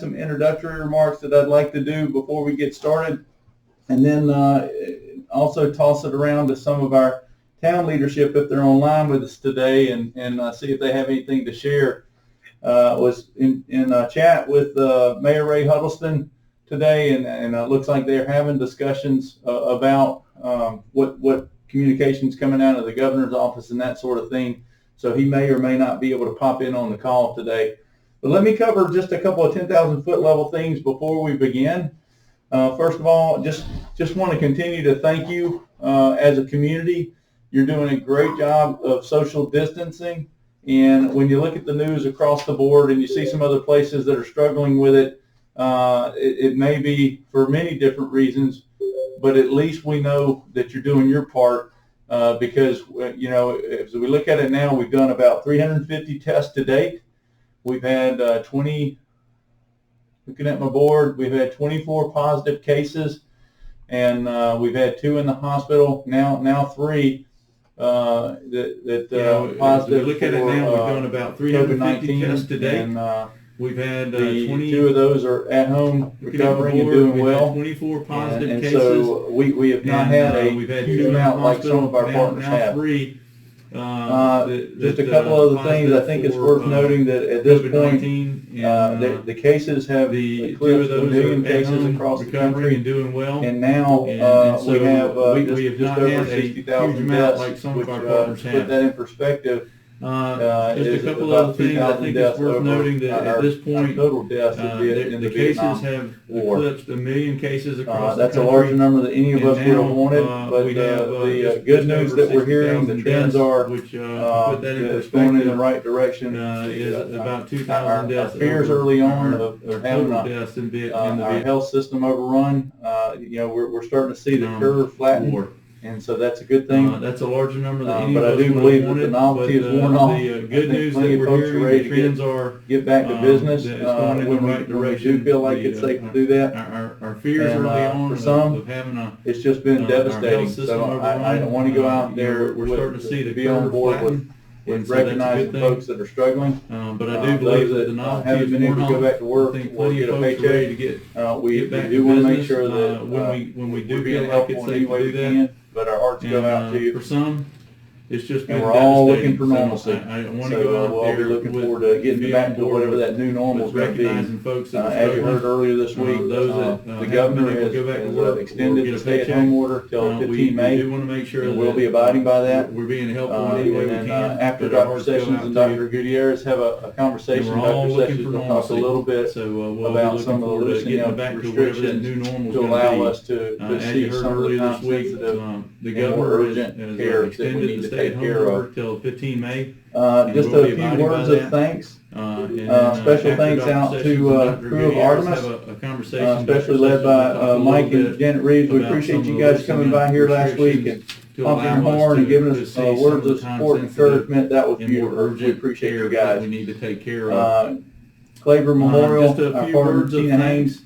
some introductory remarks that I'd like to do before we get started, and then also toss it around to some of our town leadership if they're online with us today, and see if they have anything to share. Was in a chat with Mayor Ray Huddleston today, and it looks like they're having discussions about what communications coming out of the governor's office and that sort of thing. So he may or may not be able to pop in on the call today. But let me cover just a couple of 10,000 foot level things before we begin. First of all, just want to continue to thank you as a community. You're doing a great job of social distancing. And when you look at the news across the board and you see some other places that are struggling with it, it may be for many different reasons, but at least we know that you're doing your part because, as we look at it now, we've done about 350 tests to date. We've had looking at my board, we've had 24 positive cases, and we've had 2 in the hospital, now 3. Positive. Look at it now. We've done about 350 tests to date. And, we've had 2 of those are at home recovering and doing well. 24 positive and cases. So we have not had a huge amount like some of our partners have. 3. Just a couple other things. I think it's worth noting that at this point, the cases have eclipsed 1 million cases across the country and doing well. And now so we have just over 60,000 deaths, like some which, of our partners to put that in perspective, just a couple other things I think it's worth noting that at this point, total deaths in the cases have eclipsed 1 million cases across the country. That's a larger number than any of us would have wanted, but we have, the good news that we're hearing, the trends are which, put that in going in the right direction. Is about 2,000 deaths. Our fears early on of having deaths in our health system overrun, we're starting to see the curve flatten. And so that's a good thing. That's a larger number than any but of I us do would believe have that the wanted, novelty is worn off. The good news that we're folks are hearing, ready the trends to are get back to business it's going in the right when we direction. do feel like it's safe to do that. Our fears And, early on for some, of having it's just been devastating. system So I don't want to go out there we're starting to see the be on curve board flatten. with So that's a recognizing good thing. folks that are struggling. But I do believe that the novelty haven't is been able worn to go off. back to work I think or plenty get of a folks are ready to paycheck. We get back do to want to make business, sure that when we do we're feel being like helpful it's in safe any to way do we that. can, but our hearts go out to you. For some, it's just been And we're all looking devastating. for normalcy. I want to So go out we'll there be looking with, forward to getting be back on to board whatever with- that new normal is with going to be. recognizing folks that are As you heard struggling. earlier this week, Those that the haven't governor been able has, to go back to work or extended get the a stay-at-home paycheck. order till We 15 May. do want to make sure And that we'll be abiding by that. we're being helpful in any way we And can. then after but our Dr. hearts go Sessions out and to Dr. you. Gutierrez have a conversation, And we're all Dr. looking Sessions for will talk a normalcy. little bit So we'll about be looking some of the forward to loosening getting of back to whatever that restrictions new normal is to going allow to be. us to As see you heard some of the earlier time this week, sensitive the and more governor urgent has care that we extended need the to take stay-at-home care order of. till 15 May. Just we'll a be few abiding by words of that. thanks. Special Special thanks out to crew of Artemis, especially led by Mike and Janet Reeves. We appreciate you guys coming by here last week and honking your horn and giving us words of support and encouragement. That was beautiful. We appreciate you guys. We need to take care of. Claver Memorial, just a our few partner words of Tina thanks. Haynes,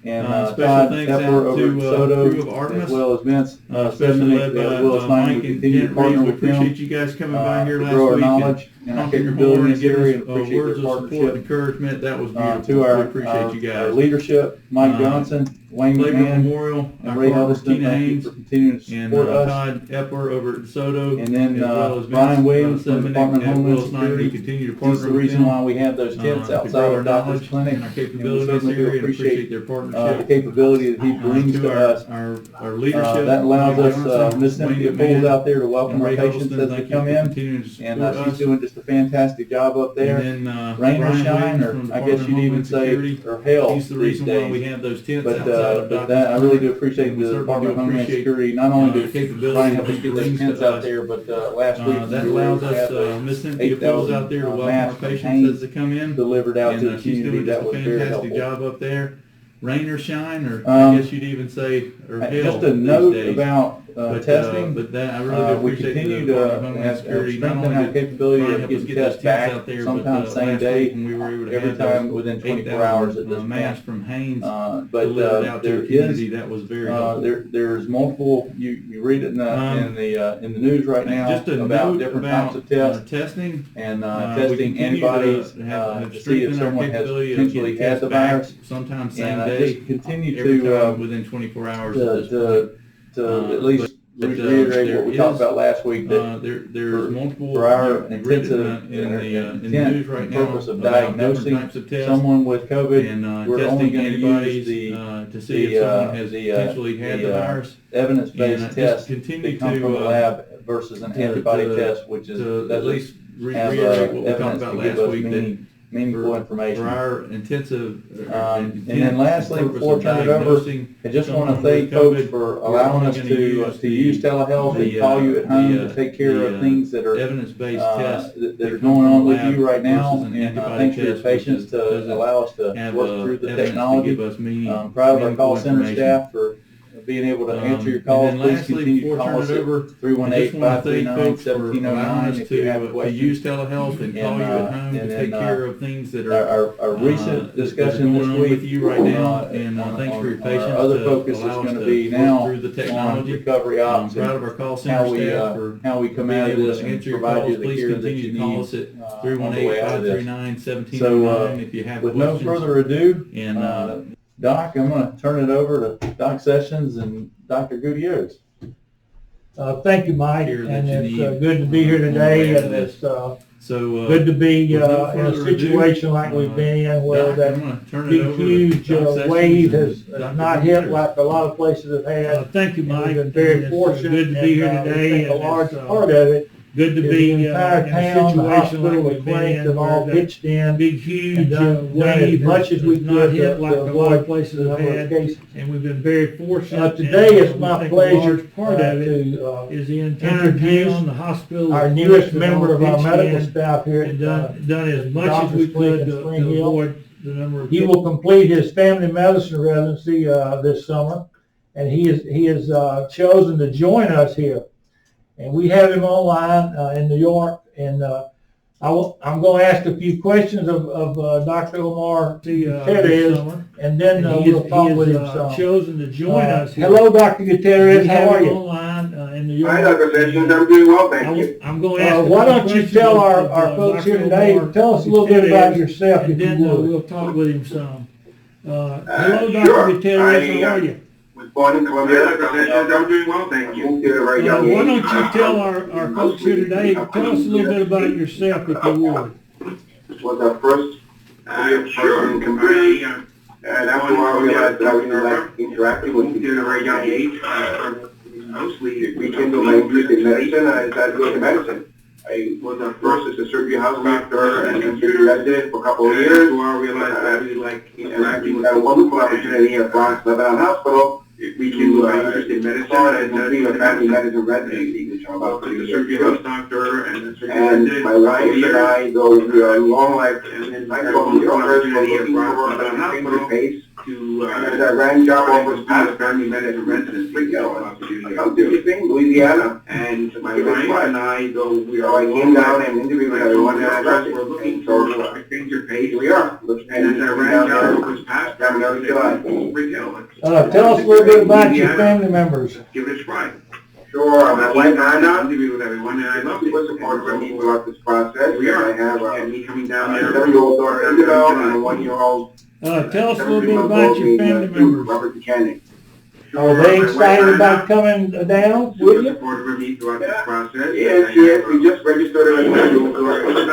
and Special Todd thanks Epler out over at to Soto, crew of Artemis, as well as Vince especially Sedmonick led at by Willis Knight. Mike We and continue to Jen partner Reeves. We with them appreciate you guys coming by here to last grow our week knowledge and our honking your capability in horn this and area, giving and us appreciate words their of support and partnership. encouragement. That was beautiful. To our, we appreciate you our guys. leadership, Mike Johnson, Wayne Claver McMahon, Memorial, and our Ray partner Huddleston, Tina thank you Haynes, for continuing to and support us. Todd Epler over at DeSoto, And then as well as Brian Vince, Williams from the Sedmonick Department of at Homeland Willis Knight. We Security. continue to He's partner the with reason them, why we have those tents to outside grow our of Doctor's knowledge Clinic. and our And we capability in this certainly do area and appreciate their the partnership. capability that he brings To to us. our leadership. That allows Mike us, Johnson, Ms. Cynthia Wayne Pools McMahon, out there to welcome and our Ray patients Huddleston, as they thank you come for in. continuing to support And us. she's doing just a fantastic job up there. And then Rain or Brian shine, Williams or from the I guess Department of you'd even Homeland say, Security. or hell He's the these reason why we days. have those tents But, outside of but Doctor's that, I really do Clinic. appreciate And we the certainly Department do of Homeland appreciate, Security. Not only the did capability Brian that help us he get those brings tents to out us. there, but last week That we were able allows to have us, Ms. Cynthia Pools 8,000 out there to welcome our masks from patients Hanes as they come in. delivered out to the She's community. doing just That a was very fantastic helpful. job up there. Rain or shine, or I guess you'd even say, or hell Just a these note days. about testing. But that, I really do We appreciate continue the to Department of Homeland Security, not strengthen only our capability trying to of help us getting get those tests back out there, sometimes but same last day, week when we were able to every have time those within 24 hours at this masks point. from Haynes But delivered out to there the community, is that was very helpful. there's multiple. You read it in the news right now Just a about note different about types of tests testing and we testing continue antibodies to have to see if strengthened our someone has capability of potentially getting had the tests back virus. sometime same And I day, just continue every to time within 24 hours at this point. at least reiterate what we talked about last week, that there's multiple for our you read it intensive in the intent news right and now purpose of about different diagnosing types of tests someone with COVID, and we're only testing going to antibodies use to see if someone has potentially had the virus. evidence-based And test continue that come to from the lab versus an antibody test, which is at least have reiterate what we talked evidence about to give last us week, meaningful information. for our intensive And then lastly, before I turn it over, diagnosing I just want to someone thank with folks COVID, for we're allowing only us gonna to use telehealth the, and call you at home to take care the, of things that are evidence-based tests that are going on with you right now. versus an And antibody thanks for your test, which patience to allow us to have work through the evidence technology. to give us Proud of our meaningful call center information. staff for being able to answer your And calls. then Please lastly, continue to before I call turn us it at over, I just want to thank folks for allowing 318-539-1709 us if you have to questions. use telehealth and call you at home to take care of things that are Our recent discussion going this on week with you right now, and thanks for your patience. Our other focus is allow us going to to be work now through the on technology. recovery I'm ops proud of and our call center staff how we for come being out of able this to and answer your provide calls. you the Please care that continue you to call need us at on the way out of this. 318-539-1709 if you have With no questions. further ado, And Doc, I'm going to turn it over to Doc Sessions and Dr. Gutierrez. Thank you, Mike, Here that and you it's need good to be here today, on and the it's good to be with no in a further situation ado, like we've been in, where Doc, I'm that gonna turn it big, over to huge Doc Sessions wave and has Dr. not hit Gutierrez. like a lot of places have had. Thank you, And Mike. we've been very And it's, fortunate. good to be here and, today. we think a and large it's, part of it Good to is be the entire in a town, the situation hospital, like the we've been clinics in, have where all that pitched in. big, and huge done wave as much as we has not could hit like a lot of places the have number of had, cases. and we've been very fortunate. Today and, it's we my think pleasure a large part of it to is the entire introduce town, the hospital, our the newest clinics have member all of our pitched medical in staff here and at done as much as we Doctor's Clinic could in to Spring Hill. avoid the number of He will complete his family medicine residency this summer, and he has chosen to join us here. And we have him online in New York, and I'm going to ask a few questions of Dr. Omar this Gutierrez, summer. and then And he we'll has- talk he with has, him some. chosen to join us here. Hello, Dr. Gutierrez. We How have are him you? online in New York. Hi, Dr. Sessions. I'm doing well, thank you. I'm going to ask. Why don't you tell our folks here today, tell us a little bit about yourself, and if then you would. we'll talk with him some. Hello, Dr. Sure. Gutierrez. How are you? Was born in Colombia. Dr. Sessions, I'm doing well, thank you. Moved here at a very young age. Why don't you tell our folks here today, tell us a little bit about yourself, if you would. Was our first person completely, and after a while I realized that I really liked interacting with people at a very young age. Mostly rekindled my interest in medicine, and I decided to go to medicine. I was first as a surgery house doctor and a surgery resident for a couple of years. I realized that I really liked interacting with. Had a wonderful opportunity at Bronx Lebanon Hospital. Rekindled my interest in medicine and doing a family medicine residency, which I'm about to do. Surgery house doctor and my wife and I, though we are long life, and I go to the opportunity at Bronx Lebanon Hospital and as I ran job offers past family medicine residency, I'm visiting Louisiana, and my wife and I, though we are, I came down and interviewed everyone, and I got looking for a stranger page. Here we are. And as I ran job offers past family medicine, Tell us a little bit about your family members. give it a try. Sure, my wife and I interviewed with everyone, and I love it. Support for me throughout this process. We are. I have me coming down there. 7-year-old daughter Isabel and a 1-year-old. Tell us a little bit about your family members. Robert Buchanan. Are they excited about coming down with you? Supportive of me throughout this process. Yes, yes. We just registered her as a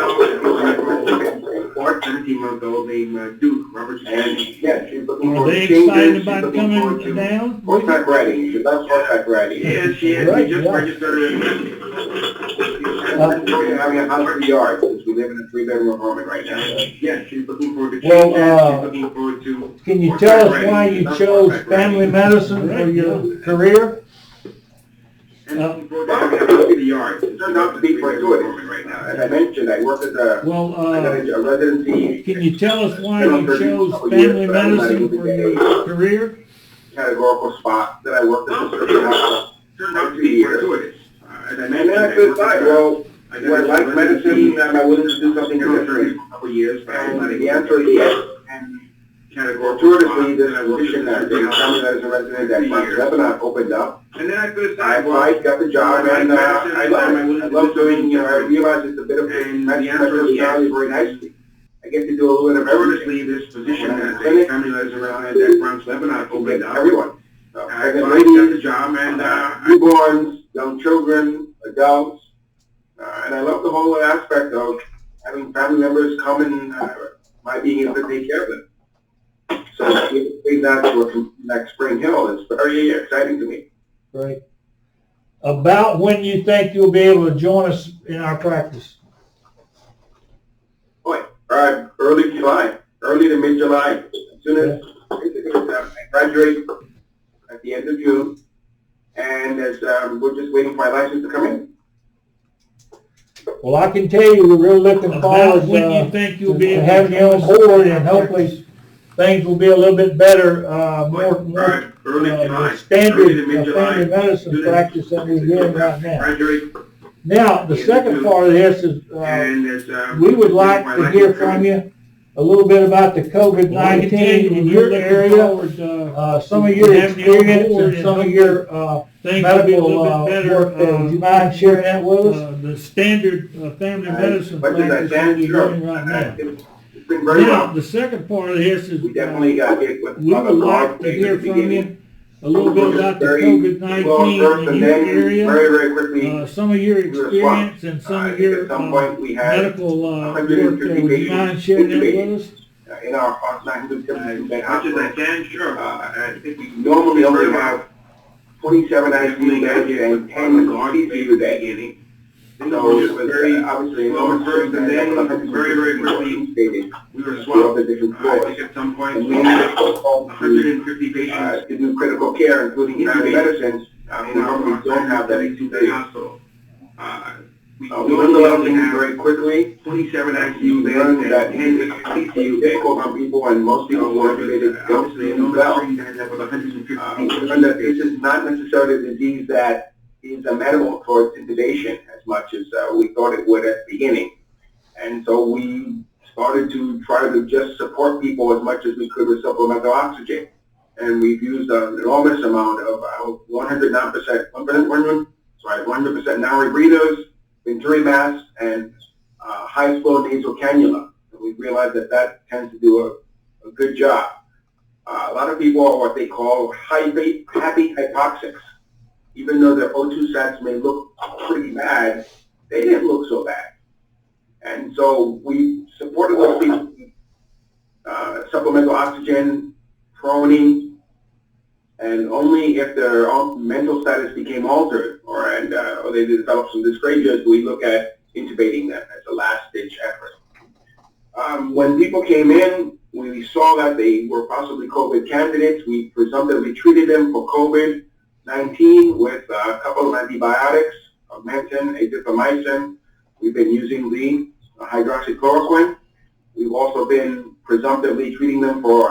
17-month-old named Duke, Robert Buchanan. Yes, she's looking Are forward they to changes. excited She's about looking coming forward to down with you? horseback riding. She loves horseback riding. Yes, she is. Right, We just yeah. registered her. We're having a house for the yard since we live in a 3-bedroom apartment right now. Yes, she's looking forward to changes. She's looking forward to. Can you tell us why you chose family medicine for your career? And looking forward to having a house for the yard. It turned out to be quite good right now. As I mentioned, I work as a. I got a residency. Can you tell us why you chose family medicine for your career? Categorical spot that I worked at the surgery hospital. Turned out to be decide, well, do I like medicine? Am I willing to do something different? A couple years, and the answer is yes. And fortuitously, this position that the family medicine resident at Franz Lebanon opened up. And then I could decide, well, I got the job, and I love doing, you know, I realize it's a bit of medicine very nicely. I get to do a little bit of everything. This position that the family medicine resident at Franz Lebanon opened up. Everyone. Pregnant ladies, got the job, and newborns, young children, adults. And I love the whole aspect of having family members come and my being able to take care of them. So bring that to next Spring Hill is very exciting to me. Great. About when you think you'll be able to join us in our practice? Boy, early July, early to mid-July. As soon as I graduate at the end of June, and as we're just waiting for my license to come in. Well, I can tell you, we're really looking forward when you think you'll be to able having to you on board, and hopefully things will be a little bit better, more standard family medicine practice than we're doing right now. Now, the second part of this is we would like to hear from you a little bit about the COVID-19 in your area, some of your experience and some of your medical work there. Would you mind sharing that with us? The standard family medicine practice that we're doing right now. It's been very well. The second part of this is we definitely got to get with we would like to hear from you a little bit about the COVID-19 in your area, very quickly, some of your experience and some of your medical work. Would you mind sharing that with us? In our 952 bed hospital. As much as I can, sure. I think we normally only have 27 ICU beds and 10 ICU beds. So it was obviously enormous first, and then very quickly we were swapped to different floors. I think at some point we had 150 patients to do critical care, including family medicine. We normally don't have that in a hospital. We nonetheless moved very quickly. 27 ICU beds and 10 ICU difficult on people, and most people who are related don't do well. We learned that this is not necessarily a disease that is amenable towards intubation as much as we thought it would at the beginning. And so we started to try to just support people as much as we could with supplemental oxygen. And we've used an enormous amount of 100% non-rebreathers, venturi masks, and high-flow nasal cannula. And we realized that tends to do a good job. A lot of people are what they call happy hypoxics. Even though their O2 sats may look pretty bad, they didn't look so bad. And so we supported those people with supplemental oxygen, proning, and only if their mental status became altered or they developed some dyscrasias, do we look at intubating them as a last-ditch effort. When people came in, we saw that they were possibly COVID candidates. We presumptively treated them for COVID-19 with a couple of antibiotics, Augmentin, azithromycin. We've been using the hydroxychloroquine. We've also been presumptively treating them for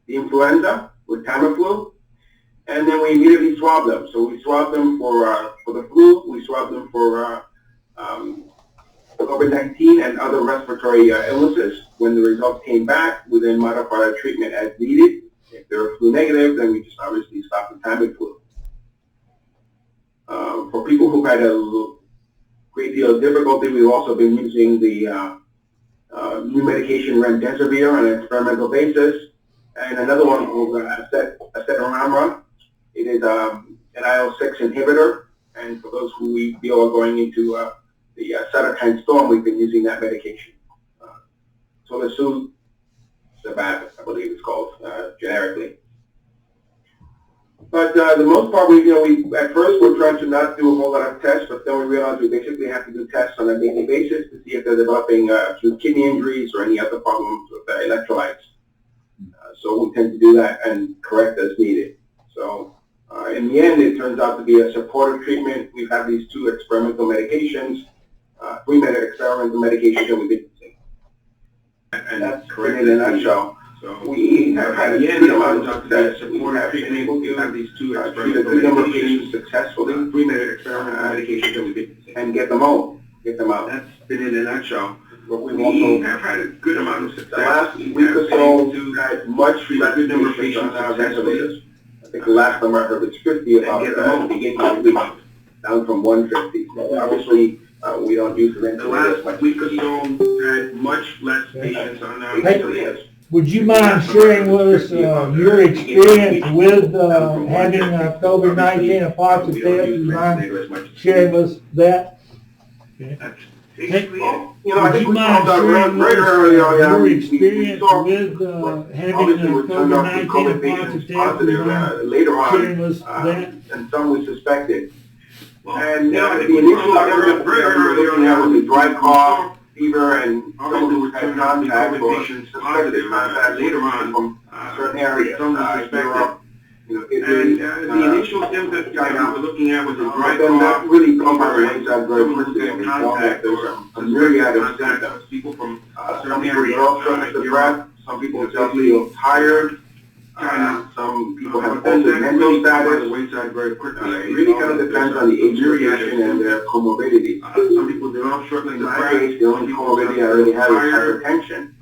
the influenza with Tamiflu. And then we immediately swabbed them. So we swabbed them for the flu. We swabbed them for COVID-19 and other respiratory illnesses. When the results came back, we then modified our treatment as needed. If they're flu negative, then we just obviously stop the Tamiflu. For people who've had a great deal of difficulty, we've also been using the new medication remdesivir on an experimental basis, and another one called acetaminophen. It is an IL-6 inhibitor, and for those who we feel are going into the cytokine storm, we've been using that medication. Solaclumab, I believe it's called generically. But the most part, we at first we're trying to not do a whole lot of tests, but then we realized we basically have to do tests on a daily basis to see if they're developing acute kidney injuries or any other problems with their electrolytes. So we tend to do that and correct as needed. So in the end, it turns out to be a supportive treatment. We've had these two experimental medications, 3 experimental medications that we've been using. And that's correct in a nutshell. So we have had a good amount of success. We have been able to have these two experimental good number of patients successfully, 3 experimental medications that we've been, and get them out. That's been in a nutshell. But we also have had a good amount of success. The last week or so, had much less good number of patients successfully. I think the last number I heard was 50 about the beginning of the week, down from 150. So obviously, we don't use the rental. The last week or so had much less patients on our list. Would you mind sharing with us your experience with having COVID-19 and positive test? Would you mind sharing with us that? Basically, I think we talked about very early your experience with having COVID-19 positive later on, and some we suspected. And the initial symptoms very early on was a dry cough, fever, and some who had contact or suspected contact later on from certain areas. Some were suspected. And the initial symptoms we were looking at was a dry cough, that really come by the wayside very quickly in contact. There was a myriad of symptoms. People from certain areas, shortness of breath, some people just feel tired, some people have altered mental status. The wayside very quickly. It really kind of depends on the age of the patient and their comorbidity. Some people develop shortness of breath. The only comorbidity I really have is hypertension.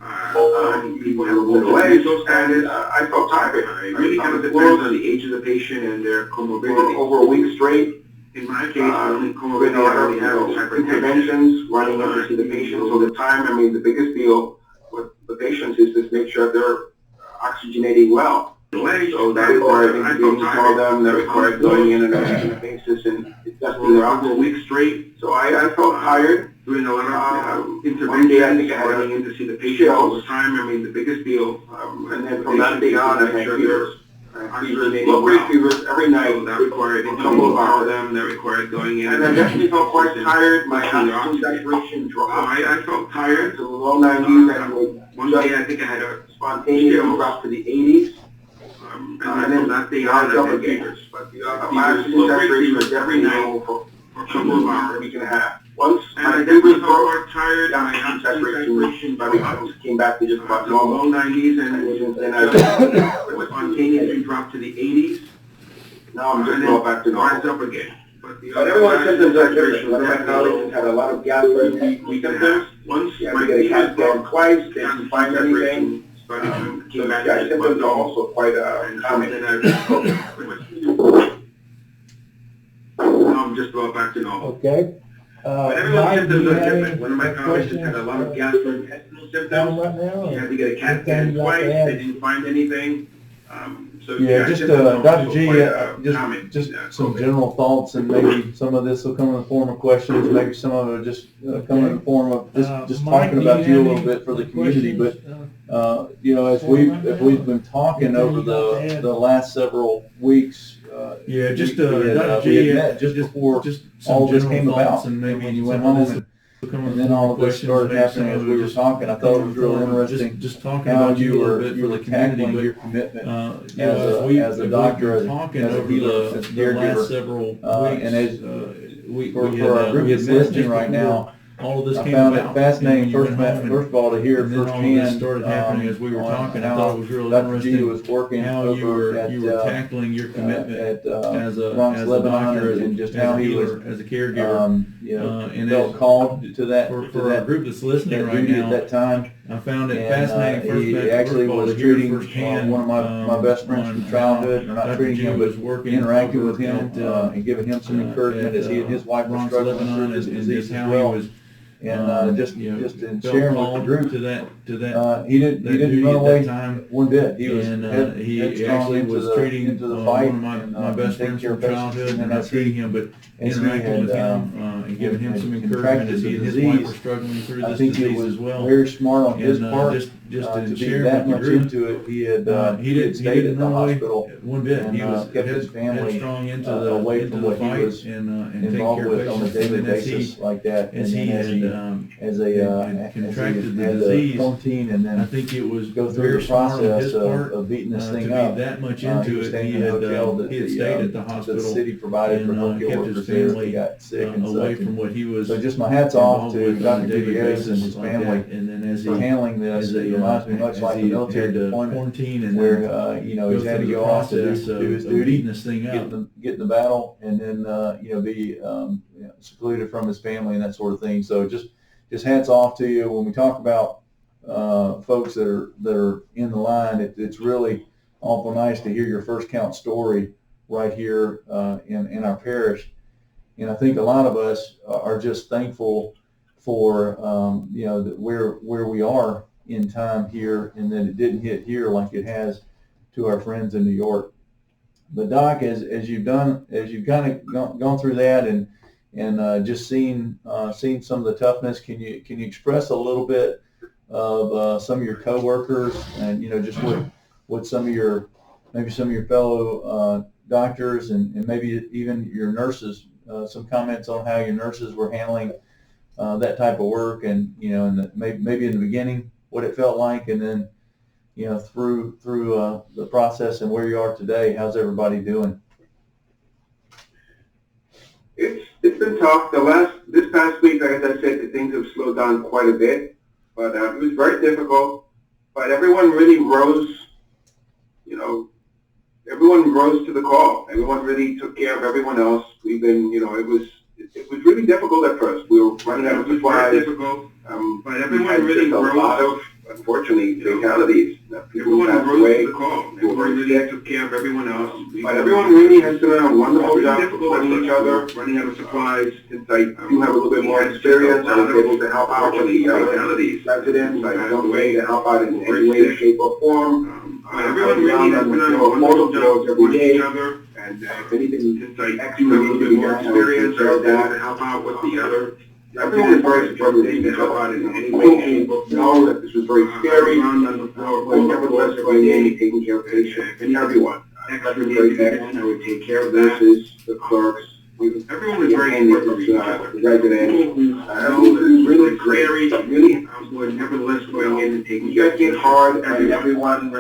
People have a low mental status. I felt tired. It really kind of depends on the age of the patient and their comorbidity. Over a week straight, in my case, the only comorbidity I really have is hypertension. Running up to see the patients all the time. I mean, the biggest deal with the patients is to make sure they're oxygenating well. So that requires being called them, that requires going in on a regular basis and adjusting their oxygen. A week straight. So I felt tired. Doing a lot of interventions. One day I think I had running in to see the patient all the time. I mean, the biggest deal. And then from that day on, I made sure there's low-grade fevers every night. So that required a couple of hours. That required going in. And I definitely felt quite tired. My oxygen saturation dropped. I felt tired. To the low 90s. And one day I think I had a spontaneous drop to the 80s. And then that day on, I had fevers. But my oxygen saturation was every night for a couple of hours, a week and a half. Once my fevers were tired, my oxygen saturation by the time came back to just about normal. Low 90s, and then I spontaneously dropped to the 80s. Now I'm just going back to normal. Up again. But everyone's symptoms are different. One of my colleagues had a lot of gastro symptoms. Once my fevers got down twice, they didn't find anything. So yeah, symptoms are also quite common. I'm just going back to normal. Okay. But everyone's symptoms are different. One of my colleagues had a lot of gastrointestinal symptoms. Right now, You had to get a CAT scan twice. They didn't find anything. So Yeah, just Dr. G, just some general thoughts, and maybe some of this will come in the form of questions. Maybe some of it will just come in the form of just Mike, talking about you a little bit for the community. But as we've been talking over the last several weeks. Dr. G, we had met just before all this came about, and maybe when you went home. And then all of this started happening as we were talking. I thought it was really interesting. Just talking how about you were tackling your commitment as a doctor, as a healer, the as a caregiver. last several weeks, And as for our group that's listening right now, all of this I came found about. it fascinating. First First of all, to hear and then all of firsthand this started happening as we were talking. I thought it was really Dr. G interesting was working how you over were tackling your commitment at as a Bronx, Lebanon, doctor, and just as how a he healer, was as a caregiver. And felt called to that For our group that's listening right duty now, at that time. I found it And, fascinating. he actually was to hear treating firsthand, one of my best friends from childhood, or not Dr. treating G him, was but working interacting over with him at, and giving him some encouragement as he and his wife were Bronx, struggling Lebanon, through this and disease how as well. he was And just in felt sharing with the called group, to that he didn't duty run at away that time. one bit. He was He headstrong actually into was the treating into the fight, one of my and best taking friends care from of patients. childhood, And and then not treating him, but as he interacting with had, him and giving him some had encouragement as contracted he and the his wife disease, were struggling through I this think it disease was as well. very smart on his And part just to to be share that with the much group. into it. He He stayed at the run away hospital one bit. and He was kept his family headstrong into away into from the what he fight was and taking involved care of with on a patients. daily And as basis like that. as And he then had contracted the had disease, quarantine and I then think it was go through very the smart on process his part of beating this to thing be up. that much He into was it. staying He in a had hotel that stayed at the hospital the city provided for and healthcare kept his workers there if family they got sick and away from what he was. So just my hats off involved to with on Dr. a daily Gutierrez and basis his like family that. And then as for he handling this. as It reminds me much like the military deployment, quarantine and where then he's had to go off to do his duty, beating this thing out. get in the battle, and then be secluded from his family and that sort of thing. So just hats off to you. When we talk about folks that are in the line, it's really awful nice to hear your first count story right here in our parish. And I think a lot of us are just thankful for where we are in time here, and that it didn't hit here like it has to our friends in New York. But Doc, as you've kind of gone through that and just seen some of the toughness, can you express a little bit of some of your coworkers and just what some of your fellow doctors and maybe even your nurses, some comments on how your nurses were handling that type of work, and maybe in the beginning what it felt like, and then through the process and where you are today. How's everybody doing? It's been tough. This past week, like as I said, things have slowed down quite a bit, but it was very difficult. But everyone really rose. Everyone rose to the call. Everyone really took care of everyone else. We've been, it was really difficult at first. We were running out of supplies. Difficult. But everyone really rose. A lot of, unfortunately, fatalities. Everyone rose to the call. Everyone really took care of everyone else. But everyone really has done a wonderful job supporting each other, running out of supplies. Since I do have a little bit more experience, I was able to help out with the fatalities. Residents, I found a way to help out in any way, shape, or form. Everyone really has been on a wonderful job supporting each other. And if anything, since I do have a little bit more experience, I was able to help out with the other. Everyone was very supportive to help out in any way, shape, or form. That this was very scary, but nevertheless, every day taking care of patients and everyone. Extra needed I would take care of nurses, the clerks. Everyone was very supportive of each other. The residents. Everyone was really scary, really, but nevertheless going in and taking care of patients. You guys get hard, and everyone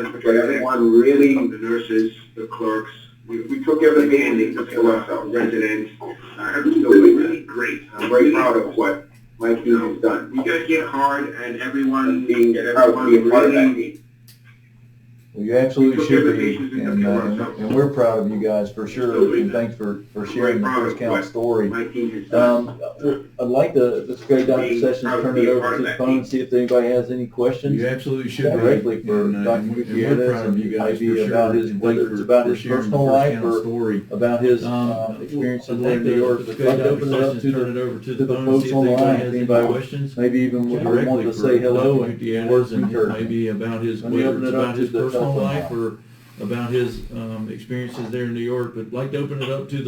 really, the nurses, the clerks. We took care of the patient, they took care of ourselves, residents. Everything's really great. I'm very proud of what my team has done. You guys get hard, and everyone really. Well, you absolutely should be, and we're proud of you guys for sure. And thanks for sharing the first count story. I'd like to, Mr. Gray, Dr. Sessions, turn it over to the phone and see if anybody has any questions. You absolutely should directly for Dr. Gutierrez, and maybe about whether it's about his personal life or about his experiences in New York. I'd like to open it up to the folks online. If anybody questions, maybe even would want to say hello and words and maybe about his personal life or about his experiences there in New York. But I'd like to open it up to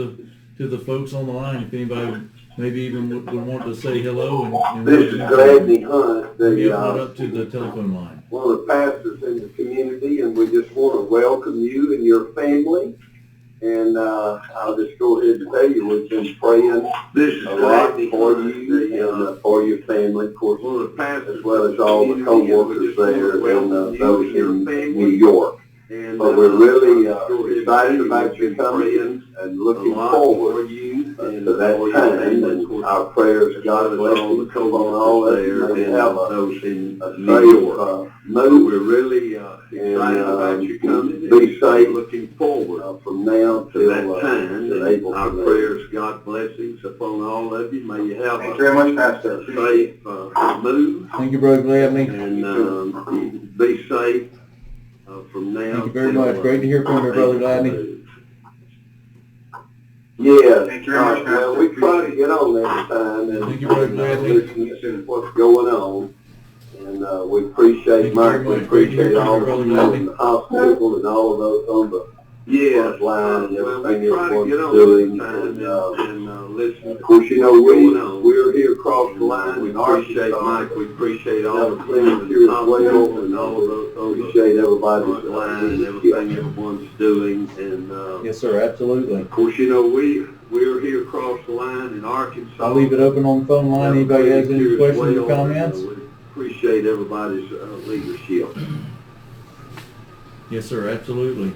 the folks on the line. If anybody maybe even would want to say hello and this is Gladney Hunt, open it up to the telephone line. One of the pastors in the community, and we just want to welcome you and your family. And I'll just go ahead and tell you, we've been praying a lot for you and for your family, of course, as well as all the co-workers there and those in New York. But we're really excited about your coming and looking forward to that time. And our prayers, God bless you, come on all there and have a safe move. We're really excited about you coming. Be safe, looking forward from now till that time. Our prayers, God blessings upon all of you. May you have Thank you very much, Pastor. Safe move. Thank you, Brother Gladney. And be safe. From now. Thank you very much. Great to hear from you, Brother Gladney. Yeah. Thank you very much, Pastor. Well, we try to get on every time and listen to what's going on. And we appreciate Mike. We appreciate all of you in the hospital and all of those on the front line and everything everyone's doing. And listen. Of course, we're here across the line. We appreciate Mike. We appreciate all the clinics here as well, and all of those. Appreciate everybody's line and everything everyone's doing. And yes, sir, absolutely. of course, we're here across the line in Arkansas. I'll leave it open on the phone line. Anybody has any questions or comments? We appreciate everybody's leadership. Yes, sir, absolutely.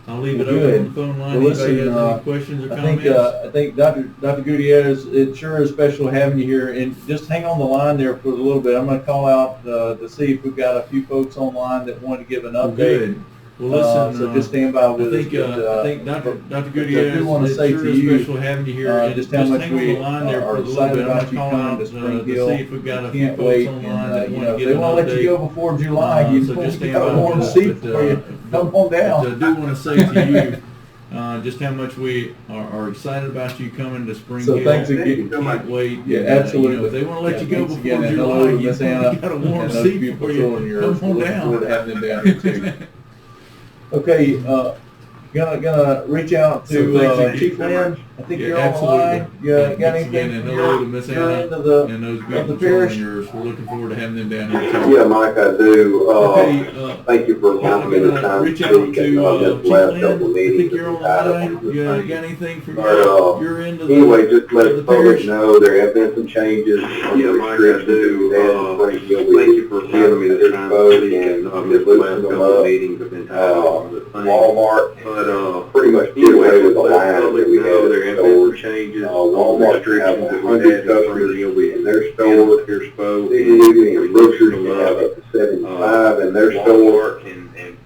I'll leave it Well, open good. on the phone line. Well, Anybody listen, has any questions or I think, comments? I think Dr. Gutierrez, it sure is special having you here, and just hang on the line there for a little bit. I'm gonna call out, to see if we've got a few folks online that want to give an Well, update. good. Well, listen, So just stand by I with us. think, but, I think Dr. but I Gutierrez, do want to it say sure to is you, special having you here. And just how much hang on we the line there are for a little excited bit. I'm about gonna you call coming out, to to Spring see Hill. if we've got a few Can't folks wait, online and, that you want know, to if give they an want to let you update. go before July, you So just stand got by more with us. seats But, for you. Come on but down. I do want to say to you, just how much we are excited about you coming to Spring So Hill. thanks again. Can't wait. Yeah, And, absolutely. you know, if they want to let you go thanks before again, and July, hello to you Miss Anna got a warm and those seat beautiful for children you. of yours. Come on We're looking forward to down. having them down here too. Okay, gonna reach out So to thanks again. Chief Lynn. I think Yeah, you're on the absolutely. line. You And got thanks again, anything and from hello to Miss your Anna end of the and those of beautiful the children parish? of yours. We're looking forward to having them down here too. Yeah, Mike, I do. Okay, Thank you for I'm allowing me the gonna time to reach out speak. to Just Chief last Lynn. couple I meetings think you're on the that we've had, line. You got anything from But, your end of the anyway, just let of the the public parish? know there have been some changes. Yeah, Mike, I do. Thank you for giving me the time to speak. And I've missed the last couple of meetings. I've been tired of the thing. Walmart, but pretty much did away with the line that we had. There have been some changes. Walmart restrictions that we had in Springfield in their store. Here's Spo. And groceries can have up to 75 in their store.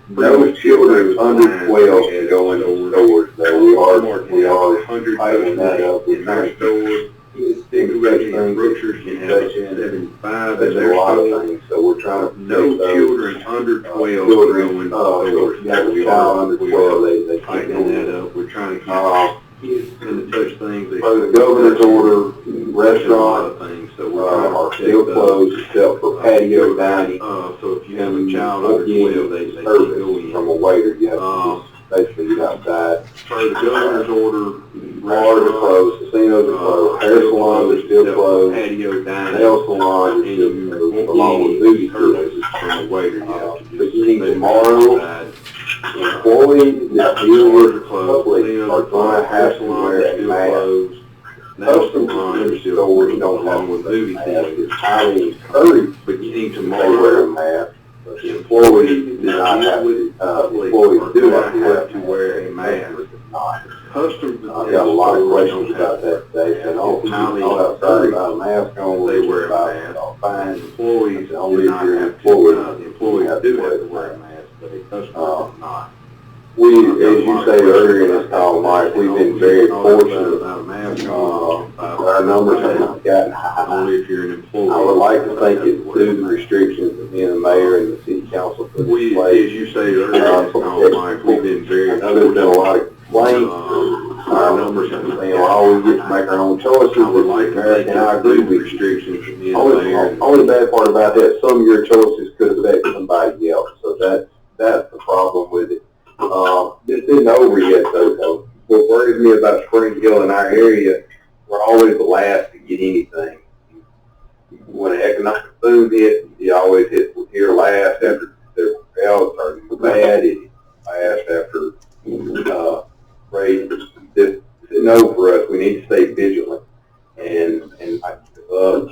No children under 12 can go into stores. So we are tightening that up. We're trying to store. Groceries can have up to 75 in their store. So we're trying to. No children under 12 go into stores. Yeah, we are under 12. They tightening that up. We're trying to keep in the touch things. For the governor's order, restaurants are still closed except for patio dining. So if you have a child under 12, they can't go in. From a waiter, you have to basically get outside. For the governor's order, bars are closed, casinos are closed, hair salons are still closed, patio dining, nail salons are still closed, along with booty services from a waiter. Beginning tomorrow, employees that deal with the public are going to have to wear a mask. Custom stores don't have with booty services. It's highly encouraged, beginning tomorrow, wear a mask. But the employees do not have to, employees do not have to wear a mask. Customers, I've got a lot of questions about that today, and all outside about a mask on, they wear a mask. Fine, employees do not have to, the employees do have to wear a mask, but a customer does not. We, as you say earlier in this call, Mike, we've been very fortunate. Our numbers have not gotten high. Only if you're an employee. I would like to think it's due to the restrictions that being the mayor and the city council put in place. As you say earlier in this call, Mike, we've been very fortunate. There's been a lot of complaints. Our numbers have been, always get to make our own choices. I would like to think I agree with restrictions from being the mayor. Only the bad part about that, some of your choices could affect somebody else. So that's the problem with it. This isn't over yet, though. What worries me about Spring Hill in our area, we're always the last to get anything. When an economic boom hits, you always here last after the else are bad. It's last after raise. This is no for us. We need to stay vigilant, and I love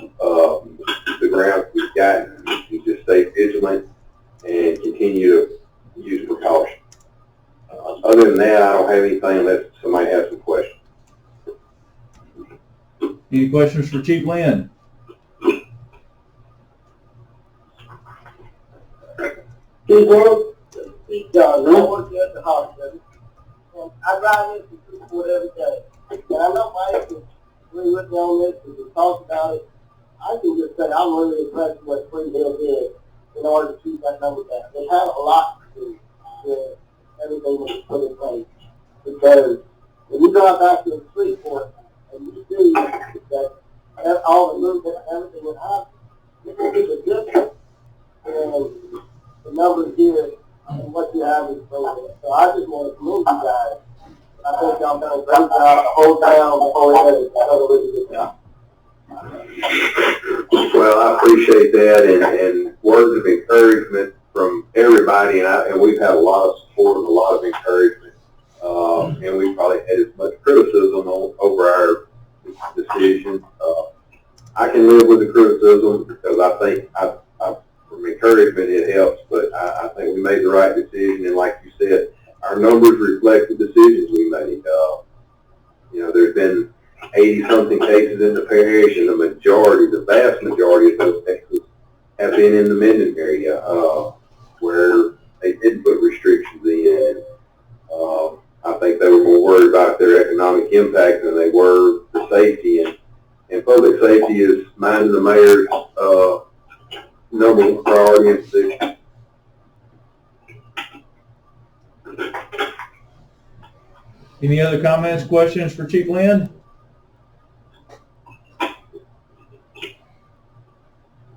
the ground we've gotten. We just stay vigilant and continue to use precaution. Other than that, I don't have anything unless somebody has some questions. Any questions for Chief Lynn? Chief Lynn, I work at the hospital, and I drive into Freeport every day. And I know Mike is really with me on this, and we talked about it. I can just say I'm really impressed with what Spring Hill did in order to keep that number down. They have a lot to do with everything that was put in place. Because when you drive back to the Freeport and you see that all the movement and everything that happens, it's a difference in the numbers here and what you have in Springfield. So I just want to commend you guys. I think y'all done a great job. The whole town, the whole area, done a really good job. Well, I appreciate that, and words of encouragement from everybody, and we've had a lot of support and a lot of encouragement, and we've probably had as much criticism over our decision. I can live with the criticism because I think from encouragement it helps, but I think we made the right decision, and like you said, our numbers reflect the decisions we made. There's been 80-something cases in the parish, and the vast majority of those cases have been in the Minden area, where they didn't put restrictions in. I think they were more worried about their economic impact than they were the safety, and public safety is mine and the mayor's number one priority in the city. Any other comments, questions for Chief Lynn?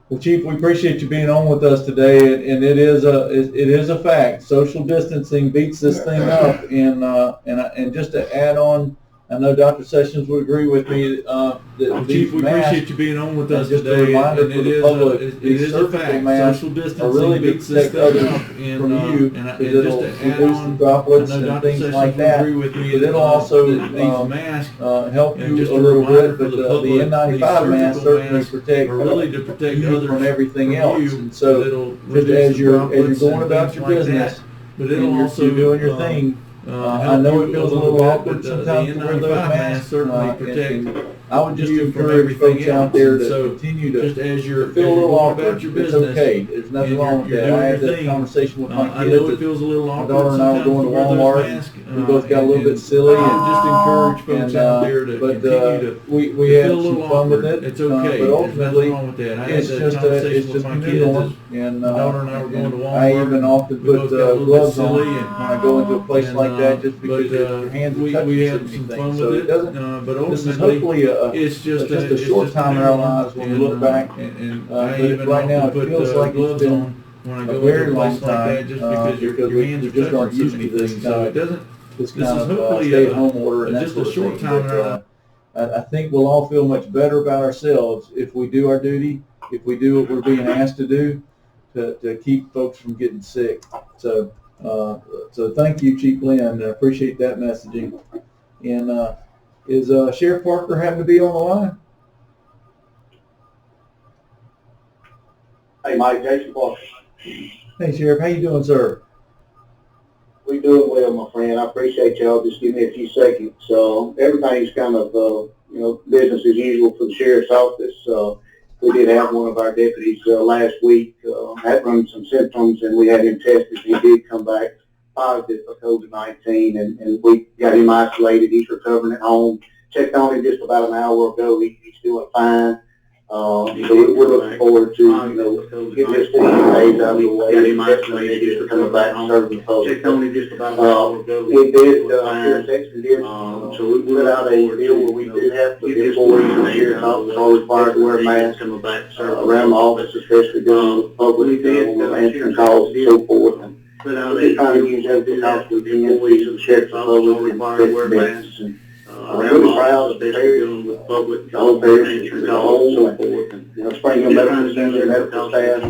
Well, Chief, we appreciate you being on with us today, and it is a fact. Social distancing beats this thing up, and just to add on, I know Dr. Sessions would agree with me that Chief, we appreciate you being on with us just a today, reminder and for it the is public, it these is a surgical fact. masks Social are distancing really to beats this protect thing others up, and from you, and because just it'll to add reduce on, droplets I know and Dr. things Sessions like would that. agree with me. But it'll also these masks help and you just a a little reminder bit, for but the the public, these N95 masks surgical certainly masks protect are really to protect you others from everything from else. you, And so, it'll just reduce as the you're droplets going and about things your like business, that, but it'll and also you're doing your thing. I know it feels a little awkward sometimes to wear those masks. certainly protect and I would just you from encourage everything folks out else. there And to so, continue to just as you're feel a little going awkward. about your It's business, okay. There's nothing and wrong with you're that. doing I had your that thing. conversation with my I know it kids. feels a little My awkward daughter and I were sometimes going to to wear those Walmart, and masks. we both got a little bit silly. I would just encourage folks out there to But continue to we feel had a little some fun with awkward. it. It's okay. But There's nothing ultimately, wrong with that. I had it's that just conversation with a my new kids. norm. And My daughter and I were going to Walmart. I even often We put both got a little bit gloves on silly, when and I go into a place and, like that, just because but, your hands are touching we had some anything. fun So with it doesn't. but This is ultimately, hopefully it's just a short time in our lives when we look back. And but I even right now often it put feels like it's gloves been on when I a go very into a long place like that, time, just because your we hands are just aren't touching so used many to this things. kind So of it doesn't. this This kind is of hopefully stay-at-home order and that just sort a of short thing. time in But, our I think we'll all feel much better about ourselves if we do our duty, if we do what we're being asked to do, to keep folks from getting sick. So thank you, Chief Lynn. I appreciate that messaging. And is Sheriff Parker happen to be on the line? Hey, Mike, Jason Parker. Hey, Sheriff, how you doing, sir? We doing well, my friend. I appreciate y'all. Just give me a few seconds. So everything's kind of, business as usual for the sheriff's office. We did have one of our deputies last week had run some symptoms, and we had him tested. He did come back positive for COVID-19, and we got him isolated. He's recovering at home. Checked on him just about an hour ago. He's doing fine. So we're looking forward to getting this 14 days out of the way. Got him isolated. He's coming back and serving the public. Checked on him just about an hour ago. We did, here in Texas, so we put out a deal where we do have to get employees in the sheriff's office are required to wear masks around the office, especially during the public, when we're answering calls and so forth. And we're trying to use every possible we can. Employees of the sheriff's office are required to wear masks. I'm really proud of the parish, with public, the whole parish, the whole, so forth. Springfield Medical Center, medical staff,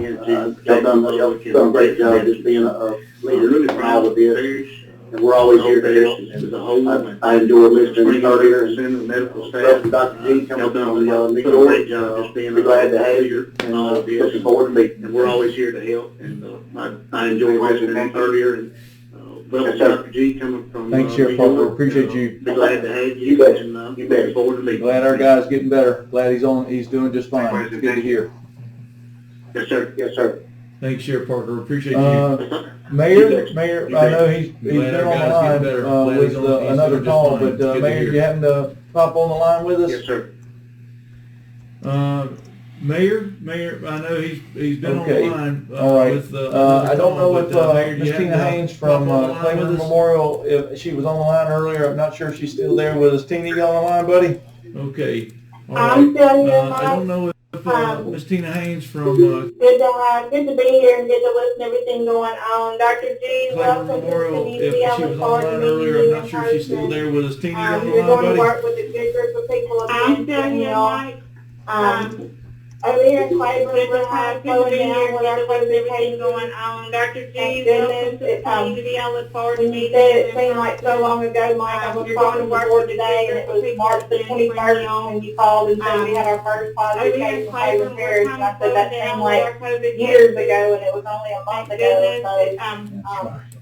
y'all done a great job just being a leader in all of this. And we're always here to help. I enjoy listening earlier and medical staff. Dr. G coming from New York. Be glad to have you, and looking forward to meeting. And we're always here to help. And I enjoy listening earlier. And well, Dr. G coming from Thanks, Sheriff Parker. Appreciate you. Be glad to have you. You bet. You bet. Forward to meeting. Glad our guy's getting better. Glad he's doing just fine. It's good to hear. Yes, sir. Yes, sir. Thanks, Sheriff Parker. Appreciate you. Mayor, I know he's been Glad our on the guy's line getting better. Glad with he's on- he's another doing just call, fine. but It's good to Mayor, hear. you happen to pop on the line with us? Yes, sir. Mayor, I know he's been Okay. on the line. All right. With I don't know if Mayor, Miss you Tina happen to Haynes from pop on the line Claymore with us? Memorial, if she was on the line earlier, I'm not sure if she's still there with us. Tina, you on the line, buddy? Okay. All I'm right. still here, I don't know if Miss Tina Haynes from good to be here and good to listen to everything going on. Dr. G, Claymore welcome to the Memorial, community. if I she look was forward on to the line meeting earlier, you I'm in not sure if she's still person. there with us. Tina, you on the You're line, going to buddy? work with a good group of people I'm again. still here, Mike. Over here in Claymore, Good we're to kind of be here, slowing down with our good to listen to COVID everything cases. going on. Dr. G, Thank welcome to the goodness. community. I look forward to When meeting you said you it seemed in like so person. long ago, Mike, I was You're talking going to work before with a today, good and it group of was people March the again, bring 21st you on. when you called and said we had our first positive Over here case in in Claymore, Claymore we're Parish, kind and I of said slowing that down seemed with like our COVID years cases. ago, and it was only a month Thank ago or goodness. so.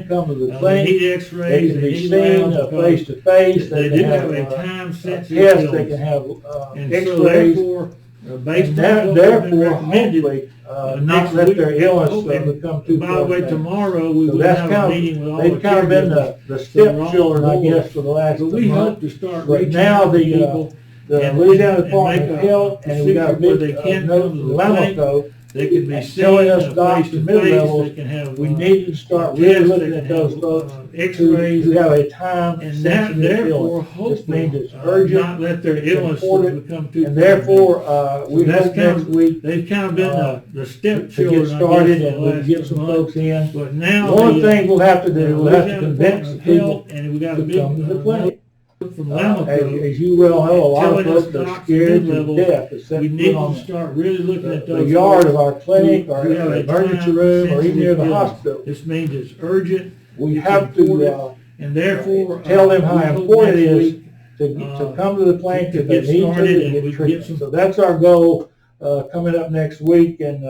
can come to the They clinic. need They X-rays, can they be need seen labs, face to face. They They do can have have a time sensitive tests. They illness. can have And so X-rays. therefore, based And on that, what we've been therefore, recommended. hopefully, not next let week- their illness okay. become too By the way, far. tomorrow we So will that's have kind a of- meeting with all the They've kind of been caregivers. the stepchildren, I Board. guess, for the last But we month. hope to start But reaching now out to the, people. The and- Louisiana and Department make of a Health, and we got a procedure where big they can note come from to the clinic. Lamaco, They can be and seen telling us face doctors to and face, mid-levels, they can have. we need to start really tests, looking they at can those have, folks X-rays. who have a time And that, sensitive therefore, illness. This means hopefully, it's urgent, not let their it's illness important, become too. and therefore, we that's hope kind next of- week They've kind of been to the get stepchildren, started and we can get some folks in. But now. One the, thing we'll have to do, we'll have to Louisiana convince Department the of people Health, and we got a to big, come to the clinic. from As Lamaco. you well know, a lot of telling us folks are doctors scared to mid-levels, death to set We foot need on to start really looking at the those. yard folks of our clinic who or have a emergency room or even near the time-sensitive hospital. This means it's urgent, We it's have to, important, and therefore. tell them how we hope important it next is week, to come to the clinic to if they get need to started and we get can treatment. get some- So that's our goal, coming up next week, and,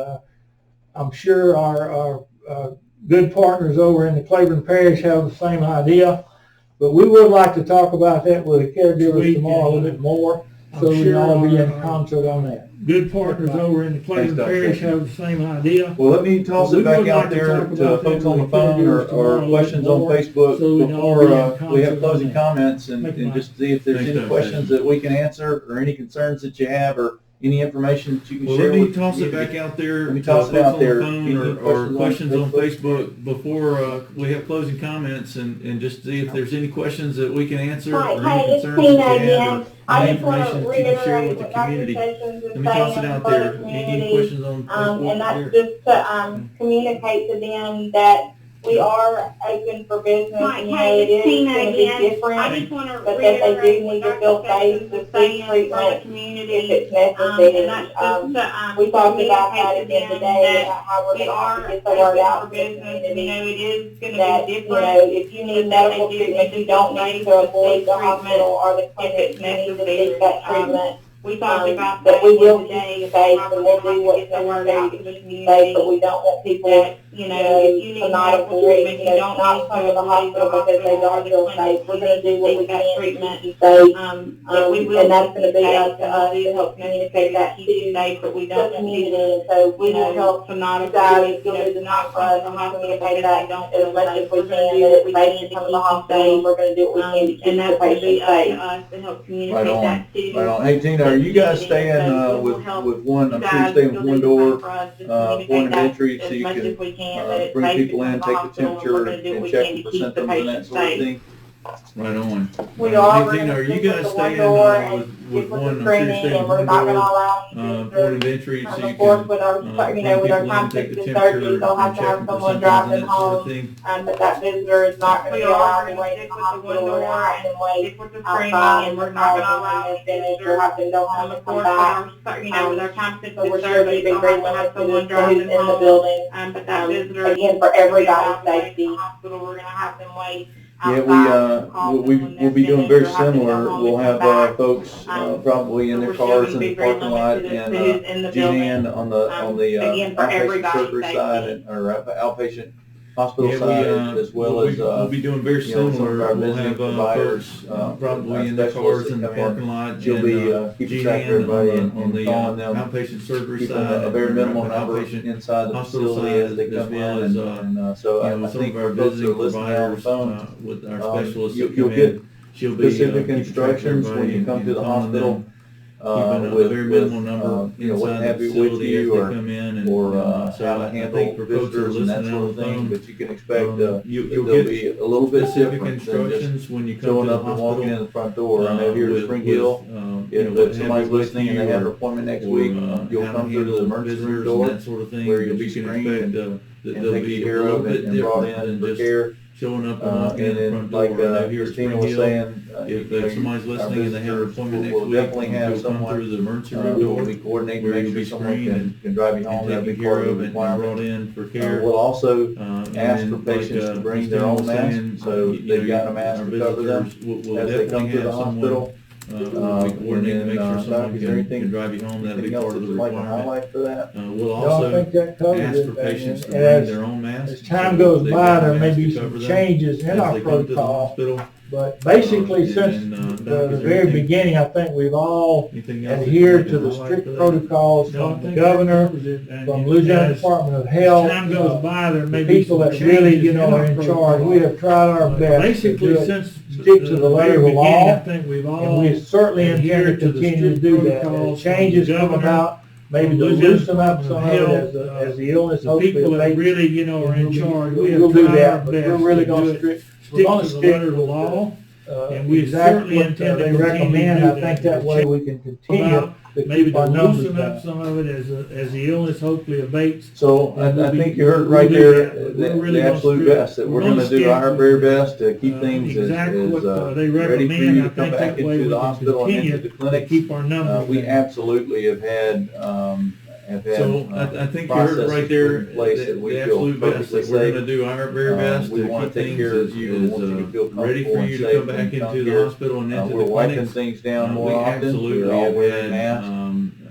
I'm sure our good partners over in the Claiborne Parish have the same idea. But we would like to talk about that with the caregivers Week, tomorrow a little bit more, I'm so we can sure all be in our- concert on that. Good partners over in the Claiborne Dr. Parish have the same idea. Well, let me toss We it back would out like to there talk to about folks that on the with phone caregivers tomorrow or a questions little on more, Facebook so we can all before be in we have concert closing on that. comments and Thank you, and Mike. just see if there's Thanks, any Dr. questions that we can answer or any concerns that you have or any information that you can Well, share let me with the toss it community. back out there. Let me to toss it folks out on the there. phone Any or questions on Facebook? Facebook before we have closing comments and just see if there's any questions that we can answer Hi, or hey, any it's concerns that you Tina have again. or I any just want information to that you can share reiterate with the what Dr. community. Sessions is Let me toss it saying out for there. the Any community. questions on Facebook? And that's Here. just to communicate to them that we are open for business. Hi, And, you know, hey, it it's is Tina going to be again. different, I just want to but that they do reiterate need what to feel Dr. safe Sessions to is seek saying for the treatment community. if it's And necessary. that's just to We talked about that communicate to again them today, that about how we're we going to have are to get the word open out for to the business. You community. know, it is going to That, be you different. know, if you need but that medical they do treatment, need you to don't feel need safe to to avoid seek the treatment hospital or the if clinic. it's You need to necessary. seek that treatment. We talked about But that we will today. keep you safe and we'll do what's get the word necessary out to to the keep you safe, but community. we don't want people, That, you know, if you to need not medical avoid, treatment, you don't not need come to to the avoid hospital because they or don't the feel clinic. safe. We're You gonna need do to what we seek that can to treatment. keep you safe. But we will And that's keep gonna you be safe, up to and us we'll to do help what's communicate necessary to that keep you to safe, but we the don't want community. people, And so we you will know, help to not you avoid, guys you do know, the to time not for come us to the and hospital communicate because that they don't as feel much safe. as we We're going to can, do that what if we they can need to to come keep to the you hospital, safe. we're gonna do what we can to keep And the that's going to patient be up to safe. us to help Right communicate on. that to Right on. Hey, Tina, are you guys staying with one? I'm sure you're staying with one door, point of entry, so you can bring people in, take the temperature, and check for symptoms and that sort of thing. Right on. We are, we're Hey, Tina, gonna are you stick guys with the one staying door with and stick with one? the I'm sure you're screening, staying and with we're one not gonna door, allow you point to of entry, so you of course, can with our, you know, with our time sensitive surgeries, they'll have to have someone drive them home, but that visitor is not gonna be allowed to wait in the hospital, we're gonna have them wait outside, and we're not gonna allow them to have to go home and come back. You know, with our time So we're sensitive sure gonna surgeries, be they'll very have to have limited someone to drive who's them in the home. building. But that visitor, Again, for everybody's safety. hospital, we're gonna have them wait. Yeah, we'll be doing very similar. We'll have folks probably in their cars in the parking lot and Jeananne on the outpatient surgery side or outpatient hospital side, as well as we'll be doing very some of similar. our We'll visiting have providers, folks probably our in the specialists cars in the that come in. parking lot. She'll be keeping track of everybody and on the calling them, outpatient surgery keeping side, a very minimal number outpatient inside the hospital facility side, as they as come well in, as, and so I some think of our for folks that visiting are listening on the providers phone, with our specialists you'll that come get in. She'll be specific keeping track of instructions when everybody you come and to the calling hospital. them, keeping a very minimal number you know, what inside the have you with facility as you, they or come in, and so how to I handle think for folks that are visitors and that listening sort on of the thing. phone, But you can expect you'll they'll get be a little bit specific different than just instructions when you come showing to the up and walking in hospital. the front door. I know here at with- Spring with, Hill, you know, if somebody's listening and they have an or- appointment next or, week, you'll how to come through the handle emergency room visitors door and that sort of thing, where you'll but be you can screened expect and that and they'll taken be a care little of bit and brought different in than for just care. showing up and walking in And the then, front like door. I know here at Christina Spring was Hill, saying, if somebody's our listening and they have an visitors appointment next will week, definitely have you'll come someone through the emergency room we'll door be coordinating, where make you'll sure be someone screened can drive you home. and That'll be taken part care of of the and requirement. brought in for care. We'll also And ask then, for patients to bring Christina their own was mask, saying, so you they've know, got a mask our to cover them visitors will as they come definitely to the have someone hospital. we can coordinate to make sure Doc, someone is there can anything- drive you home. That'll be Anything else part of that the you'd like to requirement. highlight for that? We'll No, I also think that covers ask it. for patients to And bring as- their own masks. As time so goes they've by, got there may masks be to some cover them changes in as our they come to the protocol, hospital. but basically, And since then, Doc, the is there very anything- beginning, I think we've all Anything else? adhered that to you'd the like to strict highlight? protocols No, I from the think that governor, covers it. And from Louisiana as- Department of As Health. time goes by, there may The be people some that really, changes in are our in charge, protocol. we have tried our But best to basically, do it, since stick to the letter of the very beginning, I law, think we've and all we certainly intend to adhered to the continue to strict do that. As protocols changes from the come governor, about, maybe to Louisiana loosen up some of it Department of as the illness the hopefully people that abates. really, are in charge. We have We'll do tried our that, but best we're really to gonna do it. stick Stick gonna to the stick letter of the with law, and we exactly certainly what intend to they continue to recommend. do I think that. that way we can continue About to maybe keep to our numbers loosen up down. some of it as the illness hopefully abates. So And I we'll be- think you heard we'll right do there, that, but we're the really gonna absolute strict- best, that we're we're gonna gonna do stick our with, very best to keep things exactly as what they ready for recommend. you I to come think back that way into we the can hospital and into continue the to clinics. keep our numbers We down. absolutely have had So I think you heard it right there, in place that we the feel absolute best, perfectly that we're safe. gonna do our very best We to wanna keep take things care of as, you. We want you to feel ready for comfortable you and to safe come back when you come into the here. hospital and into We're the wiping clinics. things down We more often. absolutely We're all have wearing had, masks.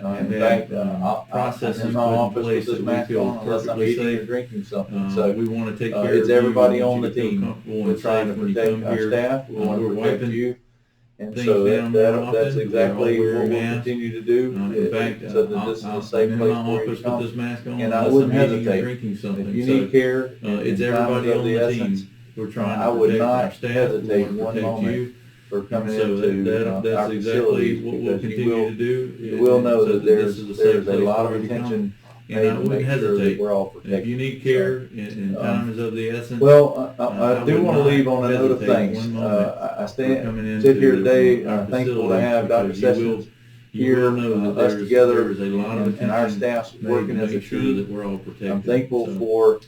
have In had, fact, processes I'm in put my in office with place this that we mask feel on unless I'm perfectly eating or safe. drinking something. So We wanna take care of you. it's everybody We want on you the to feel team. comfortable We're and trying to safe when you protect come our here. staff. We want We're to protect wiping you. And things so down more that's often. exactly We're all what wearing we'll masks. continue to do. In fact, So that this is a safe I'm in place my for you office to come. with this mask on And I unless wouldn't I'm eating or hesitate. drinking something. If you So, need care, it's in times everybody of on the the essence, team. We're trying I to would protect not our staff. We hesitate want to one protect moment you. for coming So into our that's exactly facilities what we'll because you continue will, to do. you will know so that there's this is there's safe a place lot for of you to come. attention And made I to wouldn't make sure hesitate. that we're all If protected. you need care and time is of the essence. Well, I I do would want to not leave on a note of hesitate thanks. one moment I for coming sit here into today our thankful to facilities have Dr. because you will- Sessions you here, will know that us there's together, a lot of and our attention staff's made working to as a make sure team. that we're all protected. I'm thankful So, for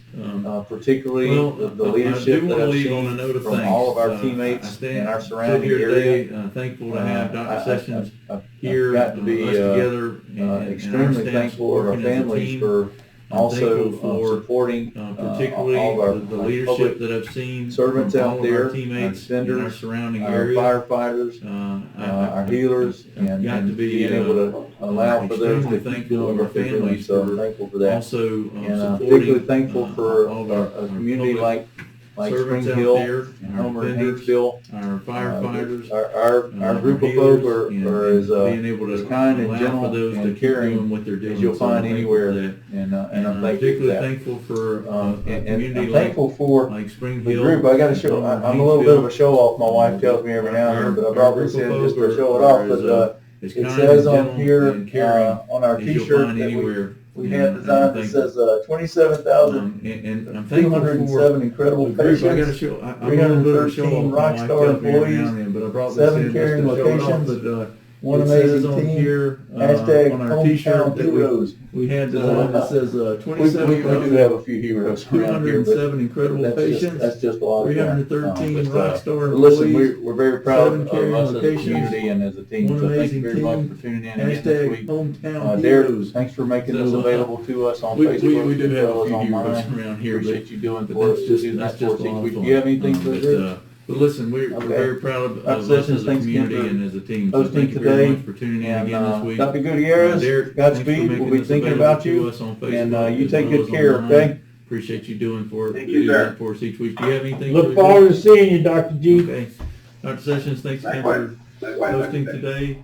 particularly well, the I leadership do that wanna I've leave on a seen note of from thanks. all of our I teammates stand- in our sit surrounding here area. today, thankful to have Dr. Sessions I've here, got to be us together, and our extremely staff's thankful for our working as a families team. for I'm also thankful for, supporting particularly all of our the public leadership that I've seen servants from out all of there, our teammates our in our defenders, surrounding our area. firefighters, our healers, I've got to and be, being able to allow for those to extremely keep thankful doing of our what they're doing. families So I'm for thankful for that. also And supporting particularly thankful for all of a our community public like servants Spring out Hill there, and our Homer and defenders, Haynesville. our firefighters, Our group of healers, folk are and as being able to as kind and allow gentle for those to and keep caring doing what they're doing. as you'll So I'm find thankful anywhere, for that. and I'm I'm thankful for particularly that. thankful for a And community I'm like thankful for Spring the Hill. group. I got to show. Homer, I'm a little bit of a Haynesville. show off. My wife tells me every now and then, but I brought this in just to show it off. But It's it kind says and on gentle here and caring on our as you'll T-shirt find that anywhere. we have designed that says 27,000. And I'm thankful for 207 incredible the group. I got to patients, show. I'm a little bit of a show 313 off. My wife Rockstar tells me every now employees, and then, but I brought 7 this in caring just to show it off. locations, But one it says amazing on team. here Hashtag on our T-shirt hometown that heroes. we had designed that says We 27,000. do have a few heroes around here, but 207 incredible that's patients. that's just a lot of fun. 313 Rockstar But listen, employees. we're very proud 7 of caring us as a locations, community and as a team. one So thank amazing you very much team. for tuning in again this Hashtag week. hometown Derek, heroes. thanks for making So, this available to us on We Facebook. do as have well a as few heroes online. around here, Appreciate you doing but for us. that's just doing that's that just for a us lot each of week. fun. Do you have anything for the group? But listen, we're Okay. very proud of Dr. us Sessions, as a thanks again community for and as a team. So hosting thank you very today. much for tuning in And again this week. Dr. Gutierrez, Derek, thanks for Godspeed. making We'll be this thinking available about to you. us on Facebook And you as take well good as care, online. okay? Appreciate you doing for Thank you, sir. for us each week. Do you have anything? Look forward to seeing you, Dr. G. Okay. Dr. Sessions, thanks again Likewise. for Likewise. hosting today.